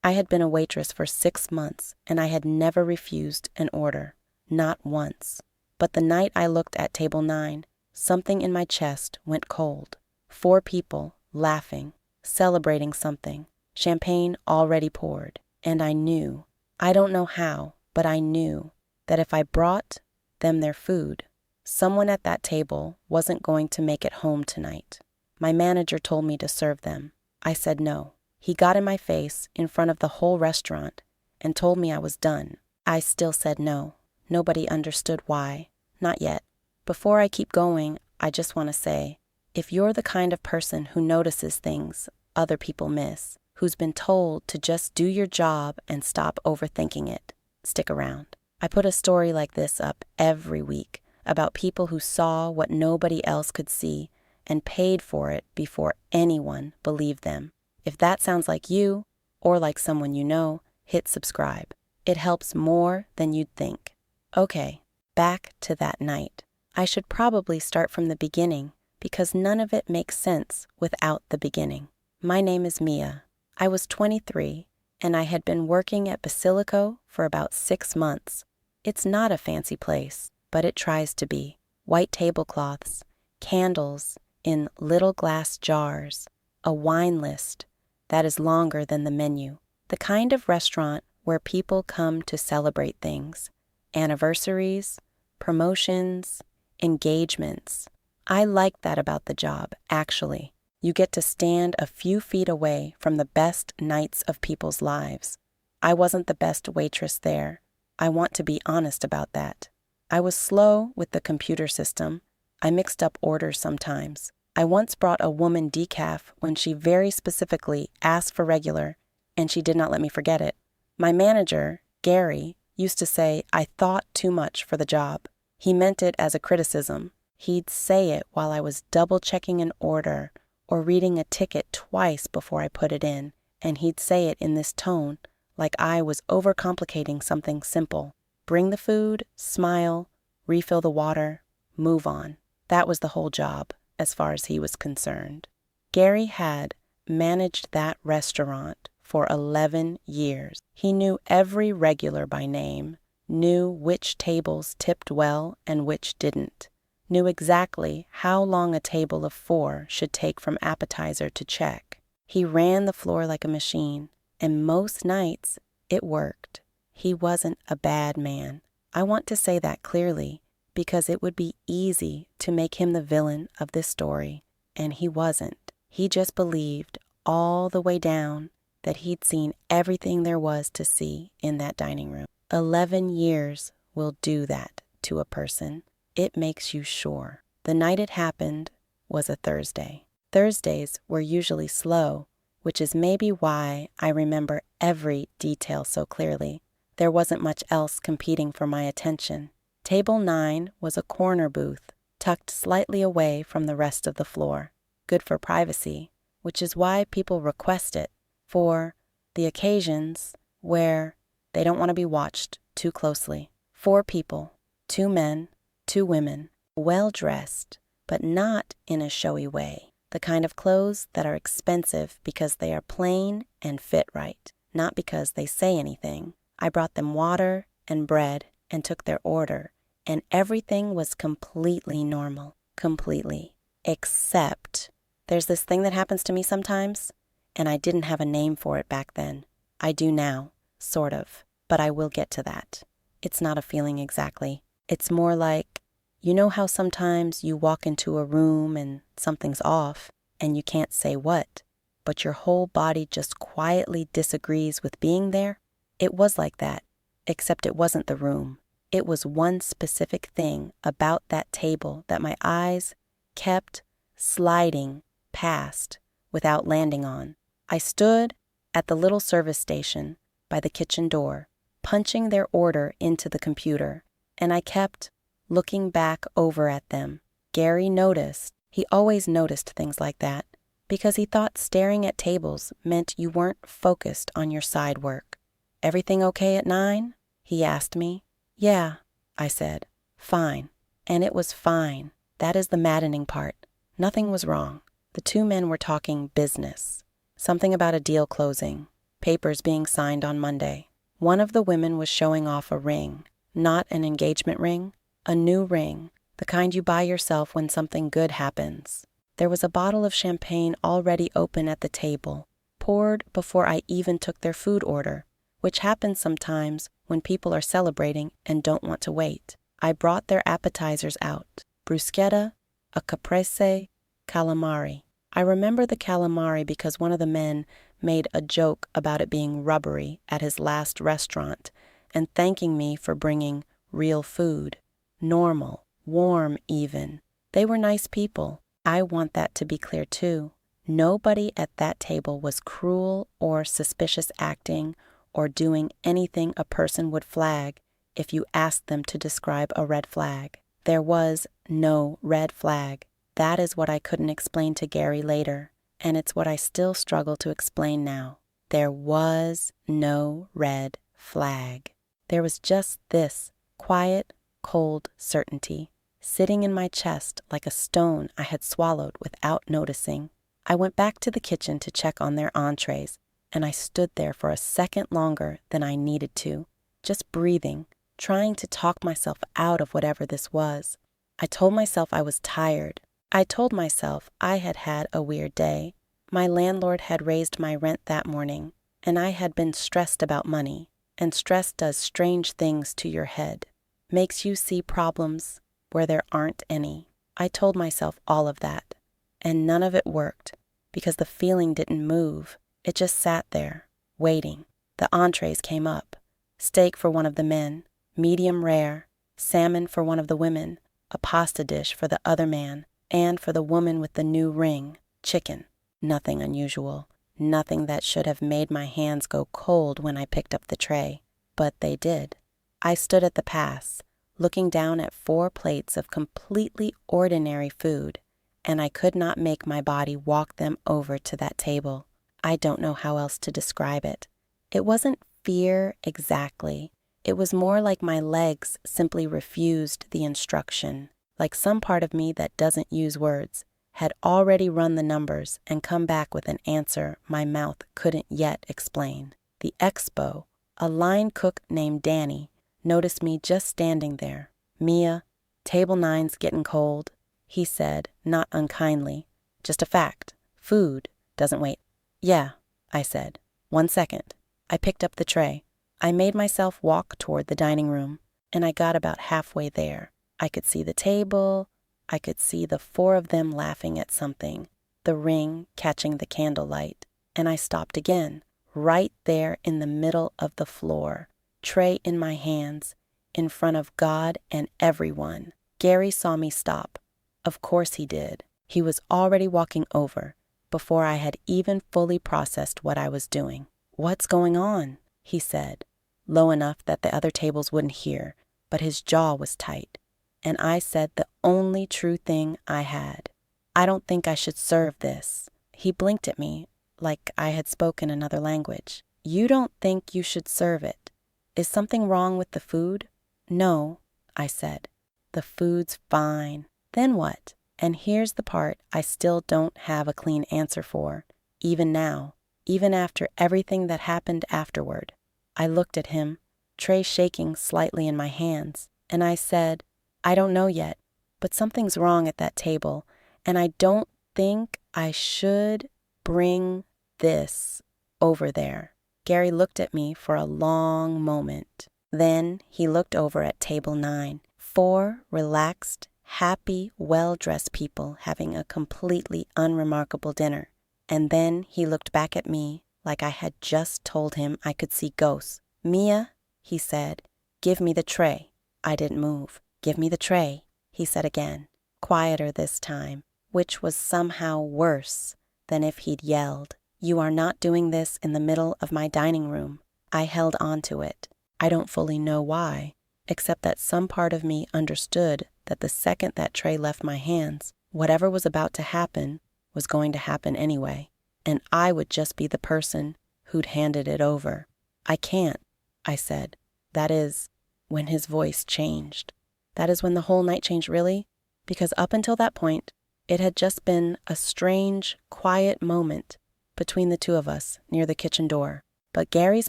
I had been a waitress for 6 months, and I had never refused an order, not once. But the night I looked at table 9, something in my chest went cold. 4 people, laughing, celebrating something, champagne already poured, and I knew, I don't know how, but I knew that if I brought them their food, someone at that table wasn't going to make it home tonight. My manager told me to serve them. I said no. He got in my face in front of the whole restaurant and told me I was done. I still said no. Nobody understood why. Not yet. Before I keep going, I just want to say, if you're the kind of person who notices things other people miss, who's been told to just do your job and stop overthinking it, stick around. I put a story like this up every week about people who saw what nobody else could see and paid for it before anyone believed them. If that sounds like you, or like someone you know, hit subscribe. It helps more than you'd think. Okay, back to that night. I should probably start from the beginning because none of it makes sense without the beginning. My name is Mia. I was 23, and I had been working at Basilico for about 6 months. It's not a fancy place, but it tries to be. White tablecloths, candles in little glass jars, a wine list that is longer than the menu. The kind of restaurant where people come to celebrate things, anniversaries, promotions, engagements. I like that about the job, actually. You get to stand a few feet away from the best nights of people's lives. I wasn't the best waitress there. I want to be honest about that. I was slow with the computer system. I mixed up orders sometimes. I once brought a woman decaf when she very specifically asked for regular, and she did not let me forget it. My manager, Gary, used to say I thought too much for the job. He meant it as a criticism. He'd say it while I was double-checking an order or reading a ticket twice before I put it in, and he'd say it in this tone, like I was overcomplicating something simple. Bring the food, smile, refill the water, move on. That was the whole job, as far as he was concerned. Gary had managed that restaurant for 11 years. He knew every regular by name, knew which tables tipped well and which didn't, knew exactly how long a table of 4 should take from appetizer to check. He ran the floor like a machine, and most nights it worked. He wasn't a bad man. I want to say that clearly because it would be easy to make him the villain of this story, and he wasn't. He just believed all the way down that he'd seen everything there was to see in that dining room. 11 years will do that to a person. It makes you sure. The night it happened was a Thursday. Thursdays were usually slow, which is maybe why I remember every detail so clearly. There wasn't much else competing for my attention. Table 9 was a corner booth, tucked slightly away from the rest of the floor. Good for privacy, which is why people request it, for the occasions where they don't want to be watched too closely. 4 people, 2 men, 2 women, well-dressed, but not in a showy way. The kind of clothes that are expensive because they are plain and fit right, not because they say anything. I brought them water and bread and took their order, and everything was completely normal. Completely. Except there's this thing that happens to me sometimes, and I didn't have a name for it back then. I do now, sort of, but I will get to that. It's not a feeling exactly. It's more like, you know how sometimes you walk into a room and something's off and you can't say what, but your whole body just quietly disagrees with being there? It was like that, except it wasn't the room. It was one specific thing about that table that my eyes kept sliding past without landing on. I stood at the little service station by the kitchen door, punching their order into the computer, and I kept looking back over at them. Gary noticed. He always noticed things like that because he thought staring at tables meant you weren't focused on your side work. "Everything okay at 9?" he asked me. "Yeah," I said. "Fine." And it was fine. That is the maddening part. Nothing was wrong. The 2 men were talking business. Something about a deal closing. papers being signed on Monday. One of the women was showing off a ring, not an engagement ring, a new ring, the kind you buy yourself when something good happens. There was a bottle of champagne already open at the table, poured before I even took their food order, which happens sometimes when people are celebrating and don't want to wait. I brought their appetizers out: bruschetta, a caprese, calamari. I remember the calamari because one of the men made a joke about it being rubbery at his last restaurant and thanking me for bringing real food, normal, warm even. They were nice people. I want that to be clear too. Nobody at that table was cruel or suspicious acting or doing anything a person would flag if you asked them to describe a red flag. There was no red flag. That is what I couldn't explain to Gary later, and it's what I still struggle to explain now. There was no red flag. There was just this quiet, cold certainty, sitting in my chest like a stone I had swallowed without noticing. I went back to the kitchen to check on their entrees, and I stood there for a second longer than I needed to, just breathing, trying to talk myself out of whatever this was. I told myself I was tired. I told myself I had had a weird day. My landlord had raised my rent that morning, and I had been stressed about money, and stress does strange things to your head, makes you see problems where there aren't any. I told myself all of that, and none of it worked because the feeling didn't move. It just sat there, waiting. The entrees came up: steak for one of the men, medium rare, salmon for one of the women, a pasta dish for the other man, and for the woman with the new ring, chicken. Nothing unusual, nothing that should have made my hands go cold when I picked up the tray, but they did. I stood at the pass, looking down at 4 plates of completely ordinary food, and I could not make my body walk them over to that table. I don't know how else to describe it. It wasn't fear exactly. It was more like my legs simply refused the instruction, like some part of me that doesn't use words had already run the numbers and come back with an answer my mouth couldn't yet explain. The expo, a line cook named Danny, noticed me just standing there. "Mia, table 9's getting cold," he said, not unkindly. "Just a fact. Food doesn't wait." "Yeah," I said. "1 second." I picked up the tray. I made myself walk toward the dining room, and I got about halfway there. I could see the table. I could see the 4 of them laughing at something, the ring catching the candlelight, and I stopped again, right there in the middle of the floor, tray in my hands, in front of God and everyone. Gary saw me stop. Of course he did. He was already walking over before I had even fully processed what I was doing. "What's going on?" he said, low enough that the other tables wouldn't hear, but his jaw was tight. And I said the only true thing I had. "I don't think I should serve this." He blinked at me like I had spoken another language. "You don't think you should serve it? Is something wrong with the food?" "No," I said. "The food's fine." "Then what?" And here's the part I still don't have a clean answer for, even now, even after everything that happened afterward. I looked at him, tray shaking slightly in my hands, and I said, "I don't know yet, but something's wrong at that table, and I don't think I should bring this over there." Gary looked at me for a long moment. Then he looked over at table 9, 4 relaxed, happy, well-dressed people having a completely unremarkable dinner. And then he looked back at me like I had just told him I could see ghosts. "Mia," he said, "give me the tray." I didn't move. "Give me the tray," he said again, quieter this time, which was somehow worse than if he'd yelled. "You are not doing this in the middle of my dining room." I held on to it. I don't fully know why, except that some part of me understood that the second that tray left my hands, whatever was about to happen was going to happen anyway, and I would just be the person who'd handed it over. "I can't," I said. That is when his voice changed. That is when the whole night changed, really, because up until that point, it had just been a strange, quiet moment between the 2 of us near the kitchen door. But Gary's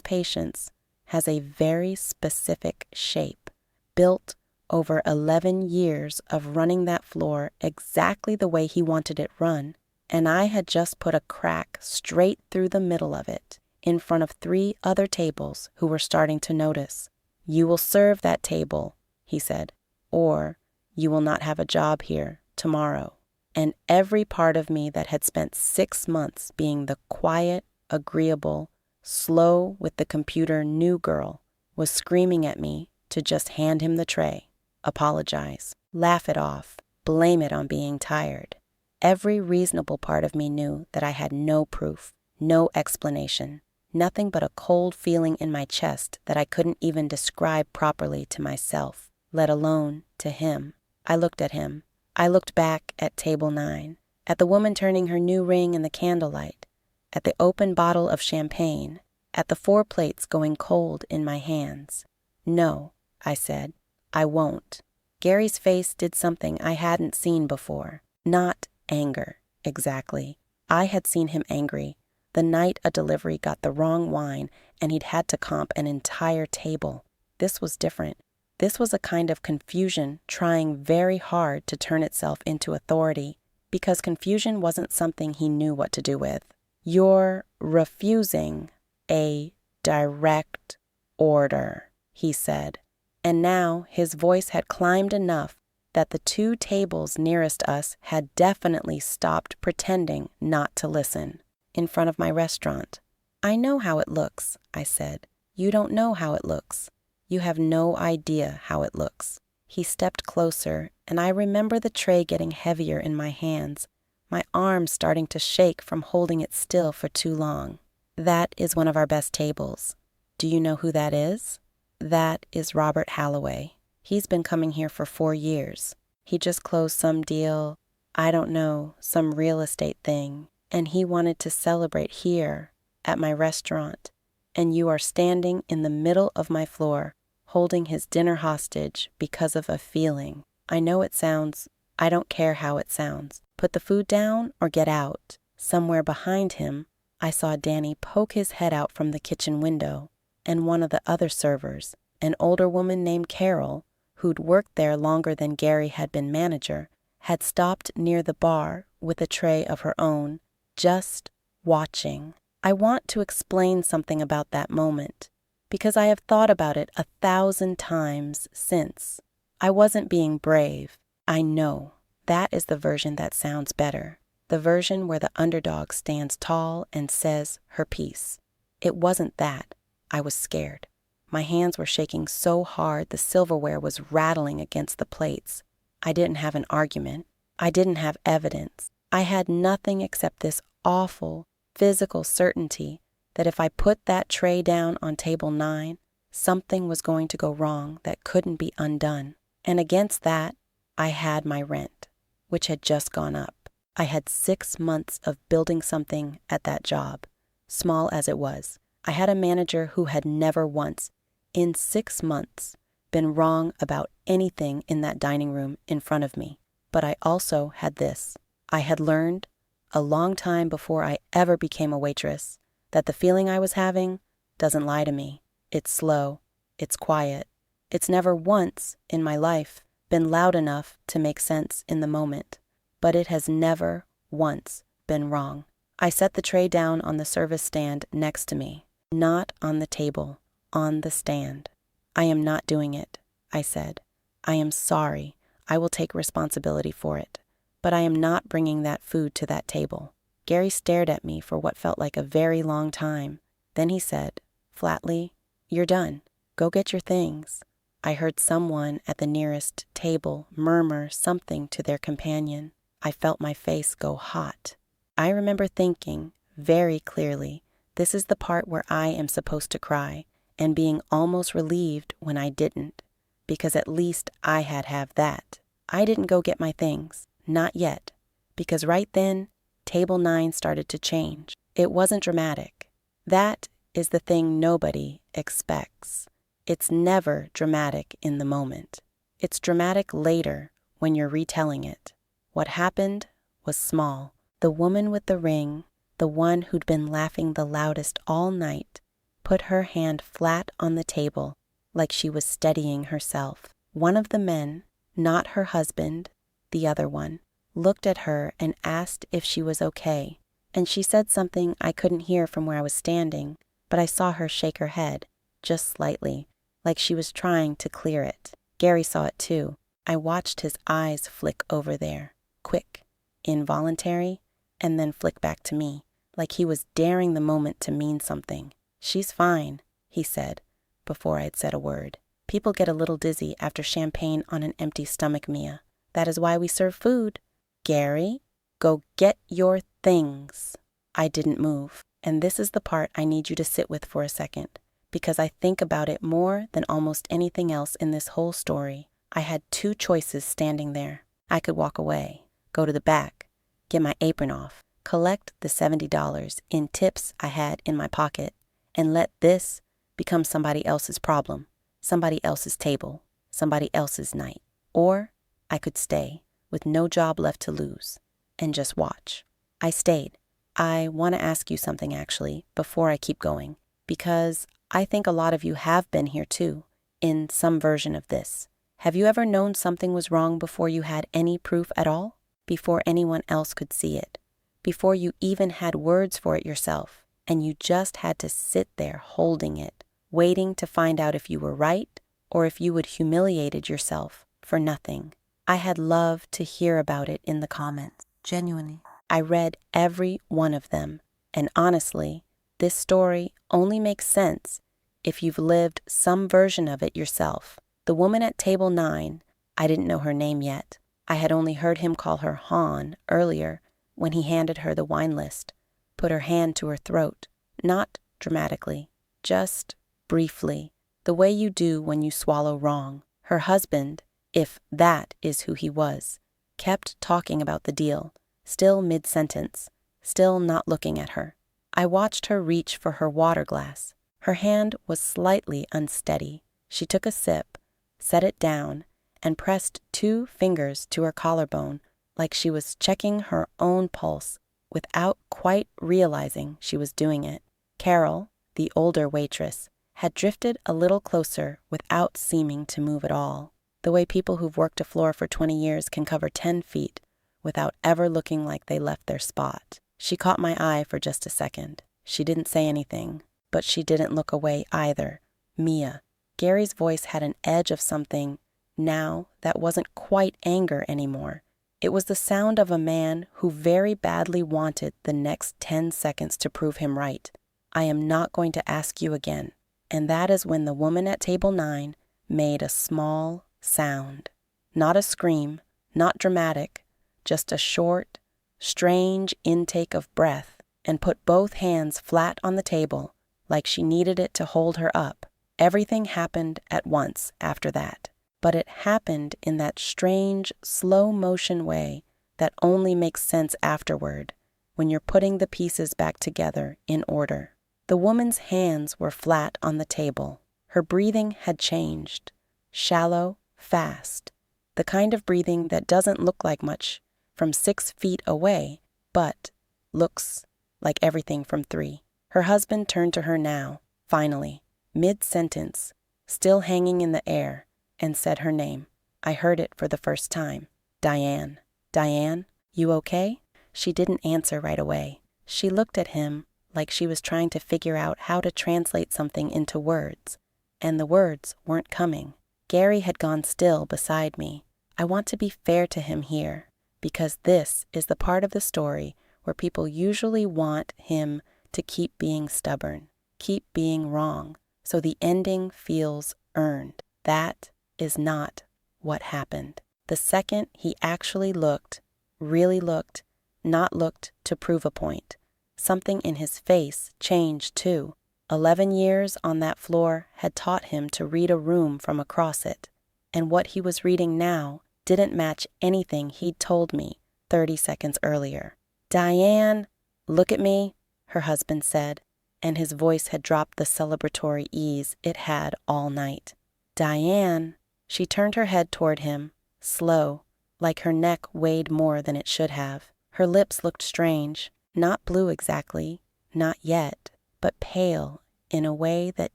patience has a very specific shape, built over 11 years of running that floor exactly the way he wanted it run, and I had just put a crack straight through the middle of it, in front of 3 other tables who were starting to notice. "You will serve that table," he said, "or you will not have a job here tomorrow." And every part of me that had spent 6 months being the quiet, agreeable, slow with the computer new girl was screaming at me to just hand him the tray, apologize, laugh it off, blame it on being tired. Every reasonable part of me knew that I had no proof, no explanation, nothing but a cold feeling in my chest that I couldn't even describe properly to myself, let alone to him. I looked at him. I looked back at table 9, at the woman turning her new ring in the candlelight, at the open bottle of champagne, at the 4 plates going cold in my hands. "No," I said, "I won't." Gary's face did something I hadn't seen before. Not anger, exactly. I had seen him angry the night a delivery got the wrong wine and he'd had to comp an entire table. This was different. This was a kind of confusion trying very hard to turn itself into authority, because confusion wasn't something he knew what to do with. "You're refusing a direct order," he said. And now his voice had climbed enough that the 2 tables nearest us had definitely stopped pretending not to listen. In front of my restaurant. "I know how it looks," I said. "You don't know how it looks. You have no idea how it looks." He stepped closer, and I remember the tray getting heavier in my hands, my arms starting to shake from holding it still for too long. "That is one of our best tables. Do you know who that is?" "That is Robert Halloway. He's been coming here for 4 years. He just closed some deal, I don't know, some real estate thing, and he wanted to celebrate here at my restaurant. And you are standing in the middle of my floor, holding his dinner hostage because of a feeling. I know it sounds, I don't care how it sounds. Put the food down or get out." Somewhere behind him, I saw Danny poke his head out from the kitchen window, and one of the other servers, an older woman named Carol, who'd worked there longer than Gary had been manager, had stopped near the bar with a tray of her own, just watching. I want to explain something about that moment, because I have thought about it 1,000 times since. I wasn't being brave. I know. That is the version that sounds better. The version where the underdog stands tall and says her piece. It wasn't that. I was scared. My hands were shaking so hard the silverware was rattling against the plates. I didn't have an argument. I didn't have evidence. I had nothing except this awful, physical certainty that if I put that tray down on table 9, something was going to go wrong that couldn't be undone. And against that, I had my rent, which had just gone up. I had 6 months of building something at that job, small as it was. I had a manager who had never once, in 6 months, been wrong about anything in that dining room in front of me. But I also had this. I had learned, a long time before I ever became a waitress, that the feeling I was having doesn't lie to me. It's slow. It's quiet. It's never once in my life been loud enough to make sense in the moment, but it has never once been wrong. I set the tray down on the service stand next to me, not on the table, on the stand. "I am not doing it," I said. "I am sorry. I will take responsibility for it. But I am not bringing that food to that table." Gary stared at me for what felt like a very long time. Then he said, flatly, "You're done. Go get your things." I heard someone at the nearest table murmur something to their companion. I felt my face go hot. I remember thinking, very clearly, this is the part where I am supposed to cry, and being almost relieved when I didn't, because at least I had have that. I didn't go get my things, not yet, because right then, table 9 started to change. It wasn't dramatic. That is the thing nobody expects. It's never dramatic in the moment. It's dramatic later when you're retelling it. What happened was small. The woman with the ring, the one who'd been laughing the loudest all night, put her hand flat on the table, like she was steadying herself. One of the men, not her husband, the other one, looked at her and asked if she was okay, and she said something I couldn't hear from where I was standing, but I saw her shake her head, just slightly, like she was trying to clear it. Gary saw it too. I watched his eyes flick over there, quick, involuntary, and then flick back to me, like he was daring the moment to mean something. "She's fine," he said, before I had said a word. "People get a little dizzy after champagne on an empty stomach, Mia. That is why we serve food." "Gary, go get your things." I didn't move, and this is the part I need you to sit with for a second, because I think about it more than almost anything else in this whole story. I had two choices standing there. I could walk away, go to the back, get my apron off, collect the $70 in tips I had in my pocket, and let this become somebody else's problem, somebody else's table, somebody else's night. Or I could stay, with no job left to lose, and just watch. I stayed. I want to ask you something, actually, before I keep going, because I think a lot of you have been here too, in some version of this. Have you ever known something was wrong before you had any proof at all? Before anyone else could see it? Before you even had words for it yourself, and you just had to sit there holding it, waiting to find out if you were right or if you had humiliated yourself for nothing? I had loved to hear about it in the comments, genuinely. I read every one of them, and honestly, this story only makes sense if you've lived some version of it yourself. The woman at table 9, I didn't know her name yet. I had only heard him call her Han earlier when he handed her the wine list, put her hand to her throat, not dramatically, just briefly, the way you do when you swallow wrong. Her husband, if that is who he was, kept talking about the deal, still mid-sentence, still not looking at her. I watched her reach for her water glass. Her hand was slightly unsteady. She took a sip, set it down, and pressed 2 fingers to her collarbone like she was checking her own pulse without quite realizing she was doing it. Carol, the older waitress, had drifted a little closer without seeming to move at all, the way people who've worked a floor for 20 years can cover 10 feet without ever looking like they left their spot. She caught my eye for just a second. She didn't say anything, but she didn't look away either. "Mia." Gary's voice had an edge of something now that wasn't quite anger anymore. It was the sound of a man who very badly wanted the next 10 seconds to prove him right. "I am not going to ask you again." And that is when the woman at table 9 made a small sound. Not a scream, not dramatic, just a short, strange intake of breath, and put both hands flat on the table, like she needed it to hold her up. Everything happened at once after that, but it happened in that strange, slow-motion way that only makes sense afterward, when you're putting the pieces back together in order. The woman's hands were flat on the table. Her breathing had changed. Shallow, fast. The kind of breathing that doesn't look like much from 6 feet away, but looks like everything from 3. Her husband turned to her now, finally, mid-sentence, still hanging in the air, and said her name. I heard it for the first time. "Diane. Diane, you okay?" She didn't answer right away. She looked at him like she was trying to figure out how to translate something into words, and the words weren't coming. Gary had gone still beside me. I want to be fair to him here, because this is the part of the story where people usually want him to keep being stubborn, keep being wrong, so the ending feels earned. That is not what happened. The second he actually looked, really looked, not looked to prove a point, something in his face changed too. 11 years on that floor had taught him to read a room from across it, and what he was reading now didn't match anything he'd told me 30 seconds earlier. "Diane, look at me," her husband said, and his voice had dropped the celebratory ease it had all night. "Diane." She turned her head toward him, slow, like her neck weighed more than it should have. Her lips looked strange, not blue exactly, not yet, but pale in a way that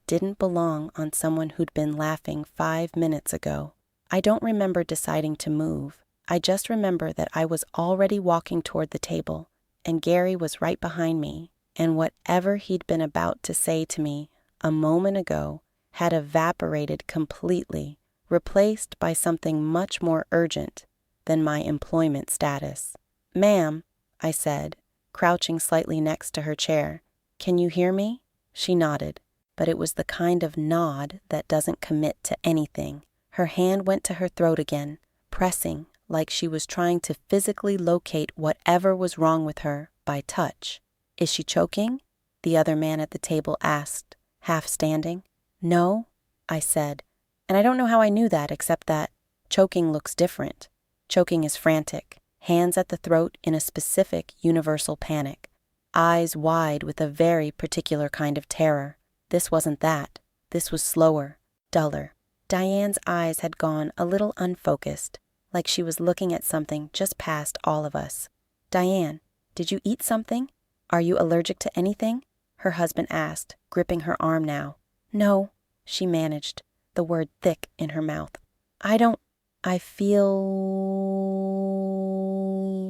didn't belong on someone who'd been laughing 5 minutes ago. I don't remember deciding to move. I just remember that I was already walking toward the table, and Gary was right behind me, and whatever he'd been about to say to me a moment ago had evaporated completely, replaced by something much more urgent than my employment status. "Ma'am," I said, crouching slightly next to her chair, "can you hear me?" She nodded, but it was the kind of nod that doesn't commit to anything. Her hand went to her throat again, pressing like she was trying to physically locate whatever was wrong with her by touch. "Is she choking?" the other man at the table asked, half standing. "No," I said, and I don't know how I knew that except that choking looks different. Choking is frantic, hands at the throat in a specific universal panic, eyes wide with a very particular kind of terror. This wasn't that. This was slower, duller. Diane's eyes had gone a little unfocused, like she was looking at something just past all of us. "Diane, did you eat something? Are you allergic to anything?" her husband asked, gripping her arm now. "No," she managed, the word thick in her mouth. I feel..."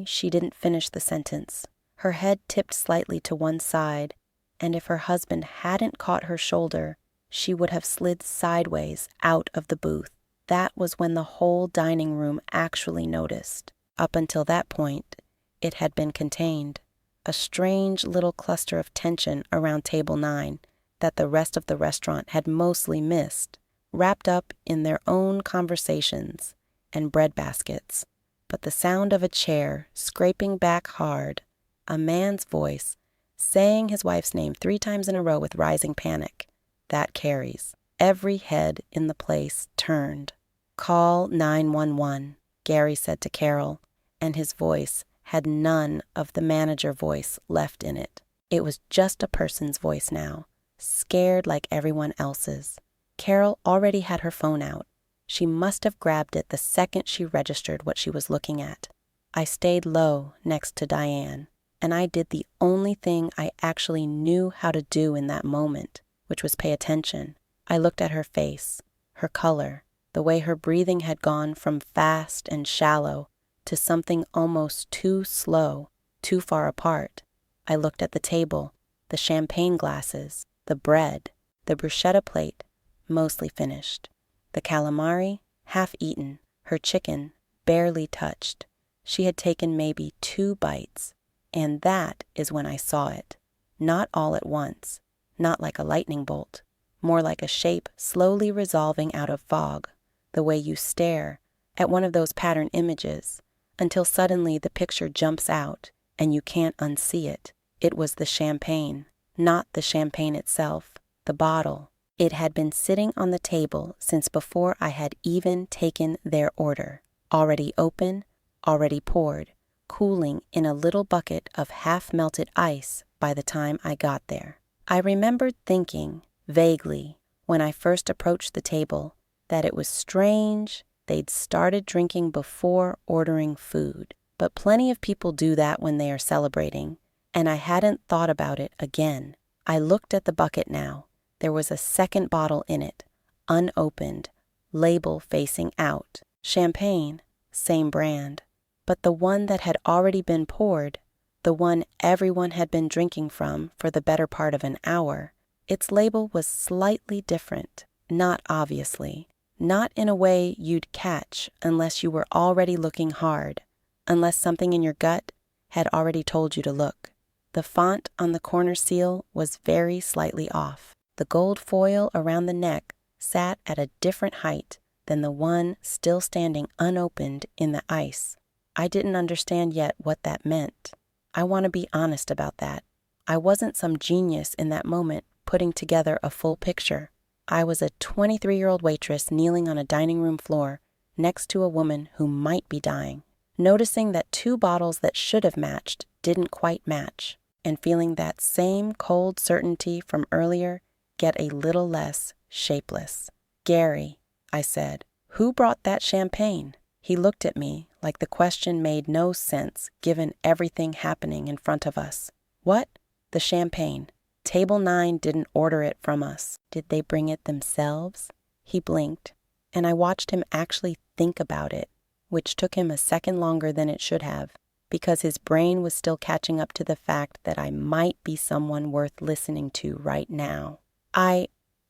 She didn't finish the sentence. Her head tipped slightly to one side, and if her husband hadn't caught her shoulder, she would have slid sideways out of the booth. That was when the whole dining room actually noticed. Up until that point, it had been contained. A strange little cluster of tension around table 9 that the rest of the restaurant had mostly missed, wrapped up in their own conversations and bread baskets. But the sound of a chair scraping back hard, a man's voice saying his wife's name 3 times in a row with rising panic, that carries. Every head in the place turned. "Call 911, Gary said to Carol, and his voice had none of the manager voice left in it. It was just a person's voice now, scared like everyone else's. Carol already had her phone out. She must have grabbed it the second she registered what she was looking at. I stayed low next to Diane, and I did the only thing I actually knew how to do in that moment, which was pay attention. I looked at her face, her color, the way her breathing had gone from fast and shallow to something almost too slow, too far apart. I looked at the table, the champagne glasses, the bread, the bruschetta plate, mostly finished, the calamari, half eaten, her chicken, barely touched. She had taken maybe 2 bites, and that is when I saw it. Not all at once, not like a lightning bolt, more like a shape slowly resolving out of fog, the way you stare at one of those pattern images, until suddenly the picture jumps out and you can't unsee it. It was the champagne, not the champagne itself, the bottle. It had been sitting on the table since before I had even taken their order, already open, already poured, cooling in a little bucket of half-melted ice by the time I got there. I remembered thinking, vaguely, when I first approached the table, that it was strange they'd started drinking before ordering food. But plenty of people do that when they are celebrating, and I hadn't thought about it again. I looked at the bucket now. There was a second bottle in it, unopened, label facing out. Champagne, same brand. But the one that had already been poured, the one everyone had been drinking from for the better part of an hour, its label was slightly different, not obviously, not in a way you'd catch unless you were already looking hard, unless something in your gut had already told you to look. The font on the corner seal was very slightly off. The gold foil around the neck sat at a different height than the one still standing unopened in the ice. I didn't understand yet what that meant. I want to be honest about that. I wasn't some genius in that moment putting together a full picture. I was a 23-year-old waitress kneeling on a dining room floor next to a woman who might be dying, noticing that 2 bottles that should have matched didn't quite match, and feeling that same cold certainty from earlier get a little less shapeless. "Gary," I said, "who brought that champagne?" He looked at me like the question made no sense given everything happening in front of us. "What?" "The champagne. Table 9 didn't order it from us. Did they bring it themselves? He blinked, and I watched him actually think about it, which took him a second longer than it should have, because his brain was still catching up to the fact that I might be someone worth listening to right now.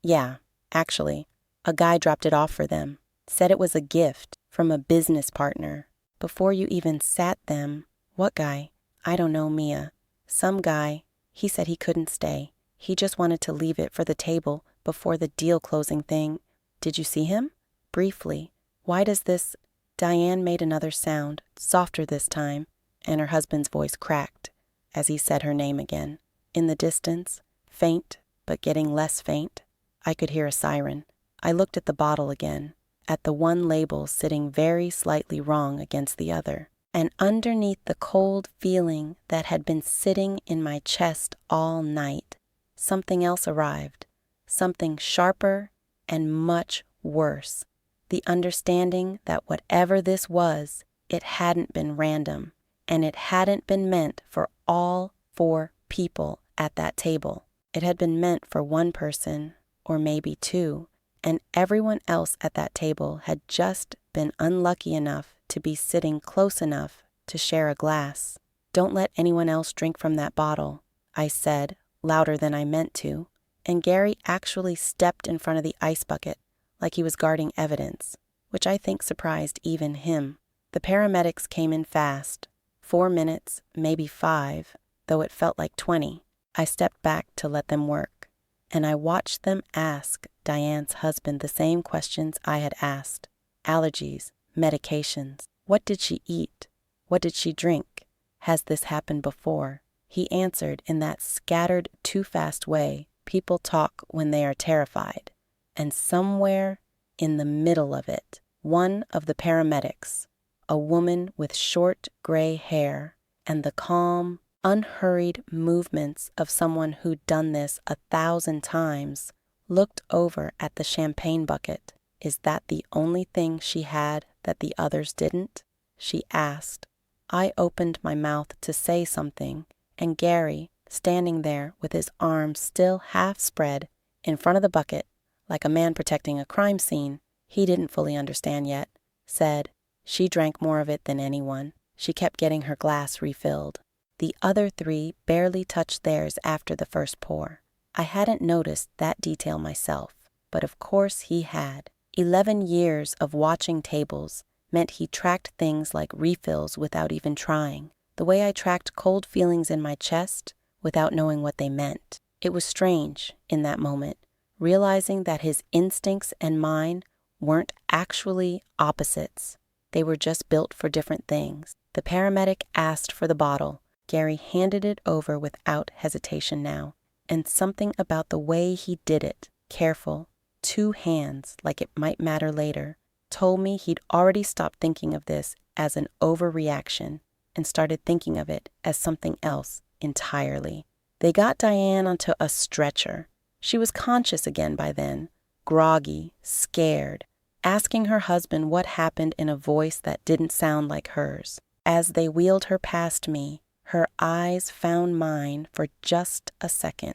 Yeah, actually, a guy dropped it off for them, said it was a gift from a business partner. Before you even sat them, what guy? I don't know, Mia. Some guy. He said he couldn't stay. He just wanted to leave it for the table before the deal closing thing. Did you see him? Briefly. Why does this... Diane made another sound, softer this time, and her husband's voice cracked as he said her name again. In the distance, faint, but getting less faint, I could hear a siren. I looked at the bottle again, at the one label sitting very slightly wrong against the other, and underneath the cold feeling that had been sitting in my chest all night, something else arrived, something sharper and much worse. The understanding that whatever this was, it hadn't been random, and it hadn't been meant for all 4 people at that table. It had been meant for one person, or maybe 2, and everyone else at that table had just been unlucky enough to be sitting close enough to share a glass. Don't let anyone else drink from that bottle, I said, louder than I meant to, and Gary actually stepped in front of the ice bucket, like he was guarding evidence, which I think surprised even him. The paramedics came in fast, 4 minutes, maybe 5, though it felt like 20. I stepped back to let them work, and I watched them ask Diane's husband the same questions I had asked. Allergies, medications, what did she eat? What did she drink? Has this happened before? He answered in that scattered, too fast way people talk when they are terrified. And somewhere in the middle of it, one of the paramedics, a woman with short gray hair and the calm, unhurried movements of someone who'd done this 1,000 times, looked over at the champagne bucket. Is that the only thing she had that the others didn't? She asked. I opened my mouth to say something, and Gary, standing there with his arms still half spread in front of the bucket, like a man protecting a crime scene he didn't fully understand yet, said, she drank more of it than anyone. She kept getting her glass refilled. The other 3 barely touched theirs after the first pour. I hadn't noticed that detail myself, but of course he had. 11 years of watching tables meant he tracked things like refills without even trying, the way I tracked cold feelings in my chest without knowing what they meant. It was strange, in that moment, realizing that his instincts and mine weren't actually opposites. They were just built for different things. The paramedic asked for the bottle. Gary handed it over without hesitation now, and something about the way he did it, careful, 2 hands like it might matter later, told me he'd already stopped thinking of this as an overreaction and started thinking of it as something else entirely. They got Diane onto a stretcher. She was conscious again by then, groggy, scared, asking her husband what happened in a voice that didn't sound like hers. As they wheeled her past me, her eyes found mine for just a second.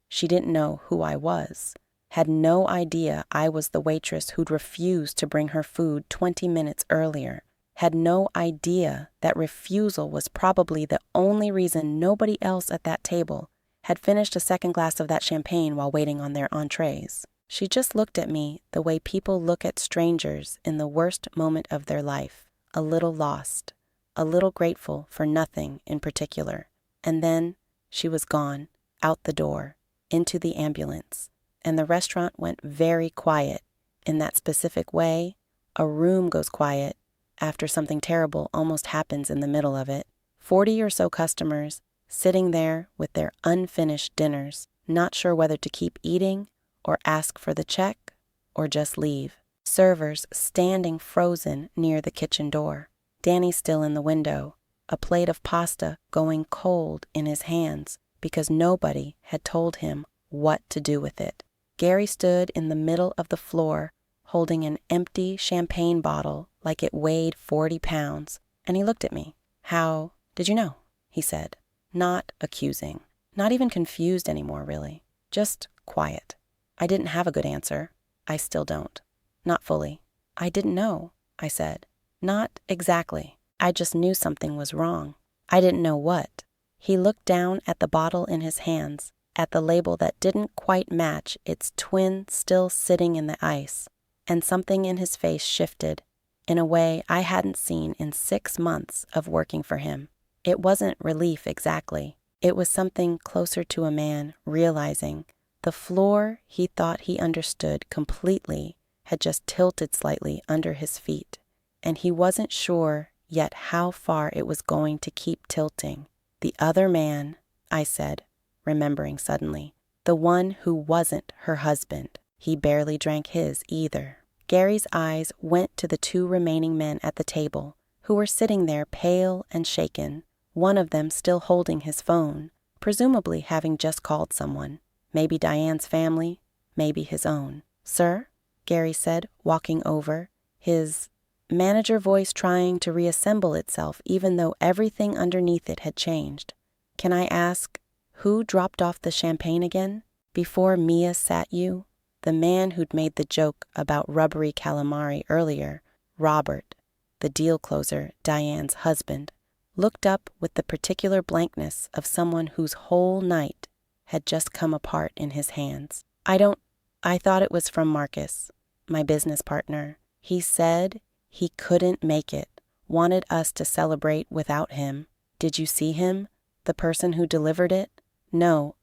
She didn't know who I was, had no idea I was the waitress who'd refused to bring her food 20 minutes earlier, had no idea that refusal was probably the only reason nobody else at that table had finished a second glass of that champagne while waiting on their entrees. She just looked at me the way people look at strangers in the worst moment of their life, a little lost, a little grateful for nothing in particular. And then she was gone, out the door, into the ambulance, and the restaurant went very quiet. In that specific way, a room goes quiet after something terrible almost happens in the middle of it. 40 or so customers sitting there with their unfinished dinners, not sure whether to keep eating or ask for the check or just leave. Servers standing frozen near the kitchen door. Danny still in the window, a plate of pasta going cold in his hands because nobody had told him what to do with it. Gary stood in the middle of the floor holding an empty champagne bottle like it weighed 40 pounds, and he looked at me. How did you know? He said, not accusing. Not even confused anymore, really. Just quiet. I didn't have a good answer. I still don't. Not fully. I didn't know, I said. Not exactly. I just knew something was wrong. I didn't know what. He looked down at the bottle in his hands, at the label that didn't quite match its twin still sitting in the ice, and something in his face shifted in a way I hadn't seen in 6 months of working for him. It wasn't relief exactly. It was something closer to a man realizing the floor he thought he understood completely had just tilted slightly under his feet, and he wasn't sure yet how far it was going to keep tilting. The other man, I said, remembering suddenly, the one who wasn't her husband. He barely drank his either. Gary's eyes went to the 2 remaining men at the table, who were sitting there pale and shaken, one of them still holding his phone, presumably having just called someone. Maybe Diane's family, maybe his own. "Sir?" Gary said, walking over, his manager voice trying to reassemble itself even though everything underneath it had changed. "Can I ask, who dropped off the champagne again? Before Mia sat you?" The man who'd made the joke about rubbery calamari earlier, Robert, the deal closer, Diane's husband, looked up with the particular blankness of someone whose whole night had just come apart in his hands. I thought it was from Marcus, my business partner. He said he couldn't make it, wanted us to celebrate without him. Did you see him? The person who delivered it? No,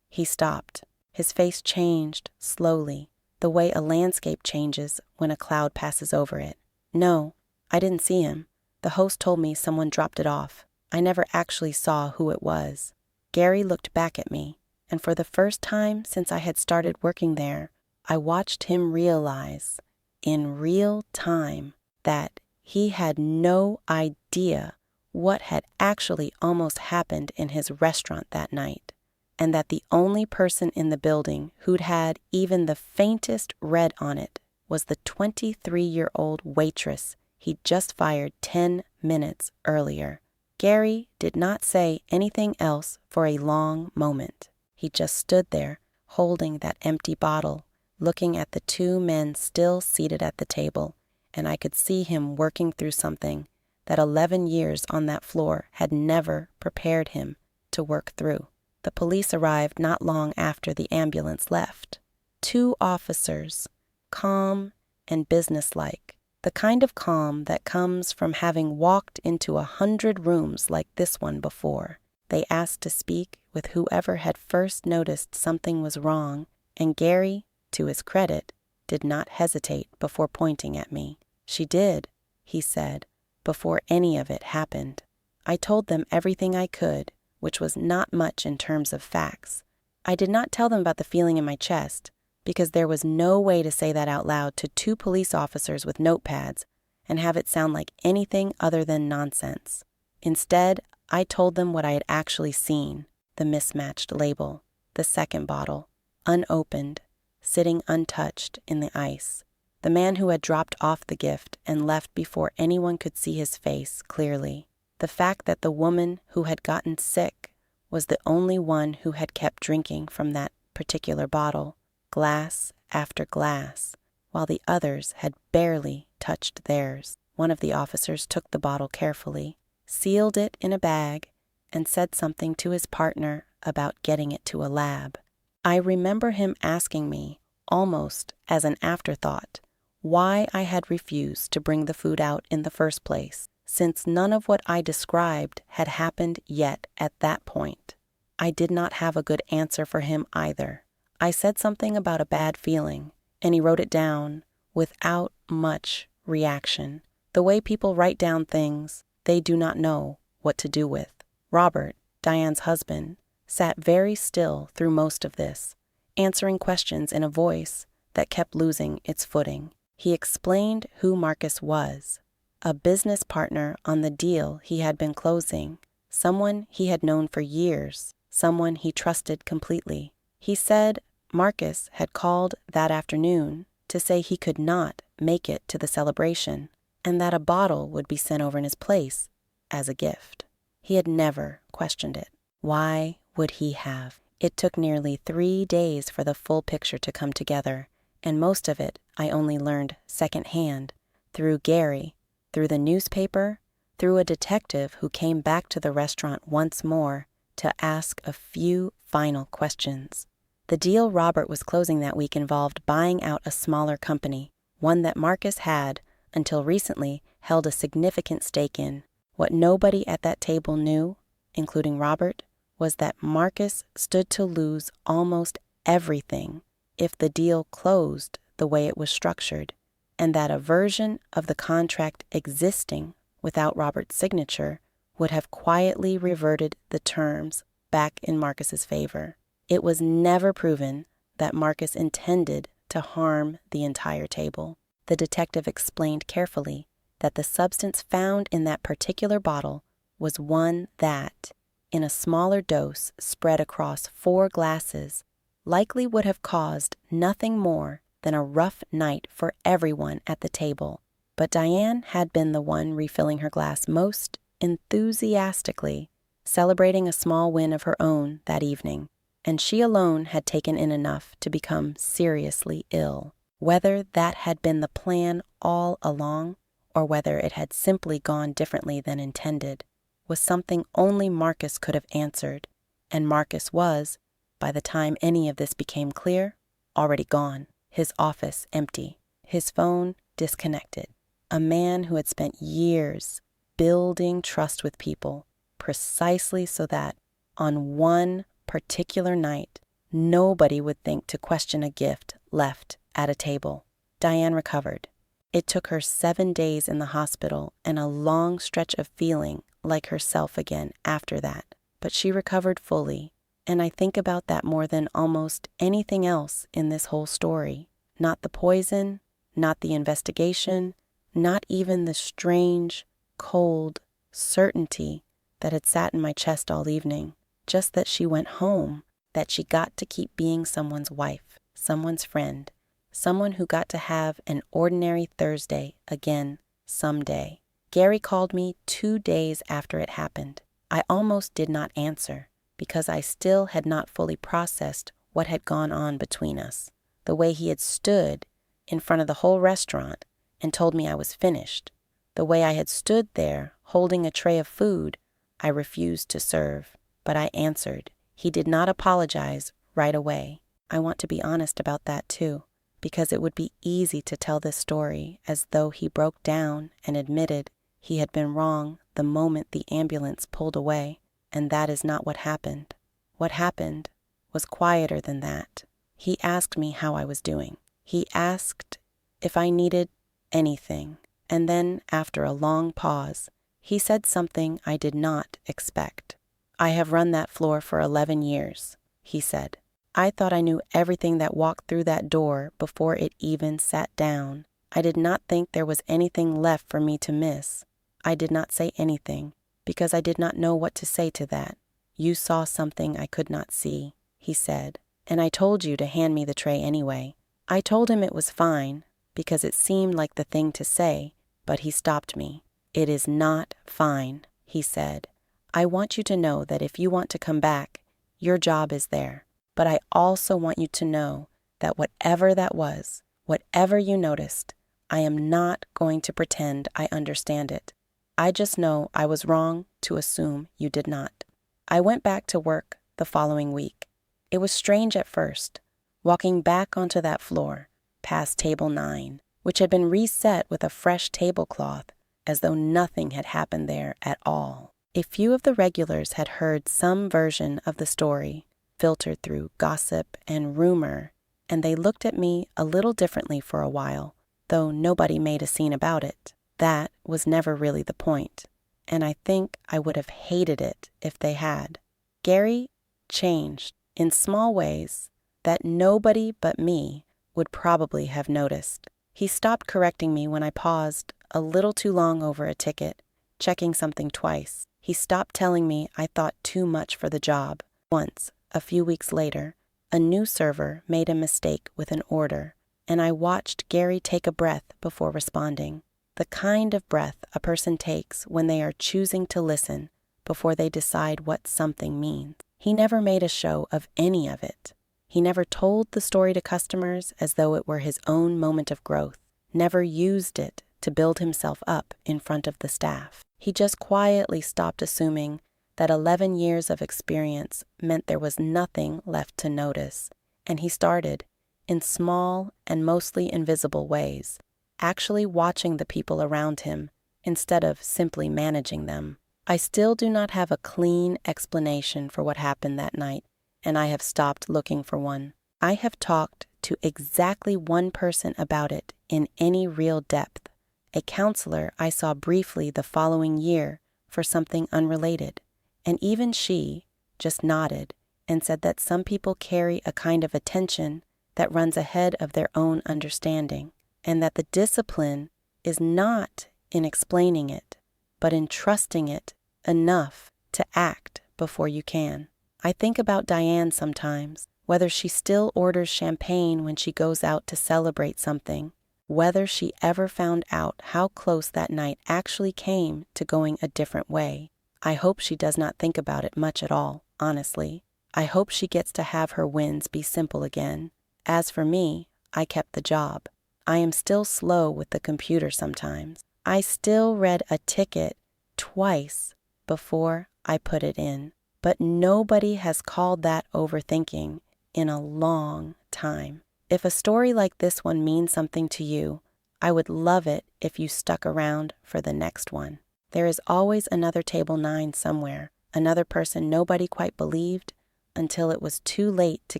He stopped. His face changed slowly, the way a landscape changes when a cloud passes over it. No, I didn't see him. The host told me someone dropped it off. I never actually saw who it was. Gary looked back at me, and for the first time since I had started working there, I watched him realize, in real time, that he had no idea what had actually almost happened in his restaurant that night, and that the only person in the building who'd had even the faintest red on it was the 23-year-old waitress he'd just fired 10 minutes earlier. Gary did not say anything else for a long moment. He just stood there, holding that empty bottle, looking at the 2 men still seated at the table, and I could see him working through something that 11 years on that floor had never prepared him to work through. The police arrived not long after the ambulance left. 2 officers, calm and businesslike, the kind of calm that comes from having walked into 100 rooms like this one before. They asked to speak with whoever had first noticed something was wrong, and Gary, to his credit, did not hesitate before pointing at me. "She did," he said, "before any of it happened." I told them everything I could, which was not much in terms of facts. I did not tell them about the feeling in my chest, because there was no way to say that out loud to 2 police officers with notepads and have it sound like anything other than nonsense. Instead, I told them what I had actually seen, the mismatched label, the second bottle, unopened, sitting untouched in the ice. The man who had dropped off the gift and left before anyone could see his face clearly. The fact that the woman who had gotten sick was the only one who had kept drinking from that particular bottle, glass after glass, while the others had barely touched theirs. One of the officers took the bottle carefully, sealed it in a bag, and said something to his partner about getting it to a lab. I remember him asking me, almost as an afterthought, why I had refused to bring the food out in the first place, since none of what I described had happened yet at that point. I did not have a good answer for him either. I said something about a bad feeling, and he wrote it down without much reaction. The way people write down things they do not know what to do with. Robert, Diane's husband, sat very still through most of this, answering questions in a voice that kept losing its footing. He explained who Marcus was, a business partner on the deal he had been closing, someone he had known for years, someone he trusted completely. He said Marcus had called that afternoon to say he could not make it to the celebration, and that a bottle would be sent over in his place as a gift. He had never questioned it. Why would he have? It took nearly 3 days for the full picture to come together, and most of it I only learned secondhand, through Gary, through the newspaper, through a detective who came back to the restaurant once more to ask a few final questions. The deal Robert was closing that week involved buying out a smaller company, one that Marcus had, until recently, held a significant stake in. What nobody at that table knew, including Robert, was that Marcus stood to lose almost everything if the deal closed the way it was structured, and that a version of the contract existing without Robert's signature would have quietly reverted the terms back in Marcus's favor. It was never proven that Marcus intended to harm the entire table. The detective explained carefully that the substance found in that particular bottle was one that, in a smaller dose spread across 4 glasses, likely would have caused nothing more than a rough night for everyone at the table. But Diane had been the one refilling her glass most enthusiastically, celebrating a small win of her own that evening, and she alone had taken in enough to become seriously ill. Whether that had been the plan all along, or whether it had simply gone differently than intended, was something only Marcus could have answered, and Marcus was, by the time any of this became clear, already gone, his office empty, his phone disconnected. A man who had spent years building trust with people precisely so that, on one particular night, nobody would think to question a gift left at a table. Diane recovered. It took her 7 days in the hospital and a long stretch of feeling like herself again after that, but she recovered fully, and I think about that more than almost anything else in this whole story. Not the poison, not the investigation, not even the strange, cold certainty that had sat in my chest all evening, just that she went home, that she got to keep being someone's wife, someone's friend, someone who got to have an ordinary Thursday again someday. Gary called me 2 days after it happened. I almost did not answer because I still had not fully processed what had gone on between us. The way he had stood in front of the whole restaurant and told me I was finished. The way I had stood there holding a tray of food I refused to serve, but I answered. He did not apologize right away. I want to be honest about that too, because it would be easy to tell this story as though he broke down and admitted he had been wrong the moment the ambulance pulled away, and that is not what happened. What happened was quieter than that. He asked me how I was doing. He asked if I needed anything, and then, after a long pause, he said something I did not expect. "I have run that floor for 11 years, he said. I thought I knew everything that walked through that door before it even sat down. I did not think there was anything left for me to miss. I did not say anything, because I did not know what to say to that. You saw something I could not see, he said, and I told you to hand me the tray anyway. I told him it was fine, because it seemed like the thing to say, but he stopped me. It is not fine, he said. I want you to know that if you want to come back, your job is there. But I also want you to know that whatever that was, whatever you noticed, I am not going to pretend I understand it. I just know I was wrong to assume you did not." I went back to work the following week. It was strange at first, walking back onto that floor, past table 9, which had been reset with a fresh tablecloth, as though nothing had happened there at all. A few of the regulars had heard some version of the story, filtered through gossip and rumor, and they looked at me a little differently for a while, though nobody made a scene about it. That was never really the point, and I think I would have hated it if they had. Gary changed in small ways that nobody but me would probably have noticed. He stopped correcting me when I paused a little too long over a ticket, checking something twice. He stopped telling me I thought too much for the job. Once, a few weeks later, a new server made a mistake with an order, and I watched Gary take a breath before responding. The kind of breath a person takes when they are choosing to listen before they decide what something means. He never made a show of any of it. He never told the story to customers as though it were his own moment of growth, never used it to build himself up in front of the staff. He just quietly stopped assuming that 11 years of experience meant there was nothing left to notice, and he started, in small and mostly invisible ways, actually watching the people around him instead of simply managing them. I still do not have a clean explanation for what happened that night, and I have stopped looking for one. I have talked to exactly one person about it in any real depth, a counselor I saw briefly the following year for something unrelated, and even she just nodded and said that some people carry a kind of attention that runs ahead of their own understanding, and that the discipline is not in explaining it, but in trusting it enough to act before you can. I think about Diane sometimes, whether she still orders champagne when she goes out to celebrate something, whether she ever found out how close that night actually came to going a different way. I hope she does not think about it much at all, honestly. I hope she gets to have her wins be simple again. As for me, I kept the job. I am still slow with the computer sometimes. I still read a ticket twice before I put it in. But nobody has called that overthinking in a long time. If a story like this one means something to you, I would love it if you stuck around for the next one. There is always another table 9 somewhere, another person nobody quite believed until it was too late to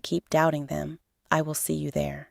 keep doubting them. I will see you there.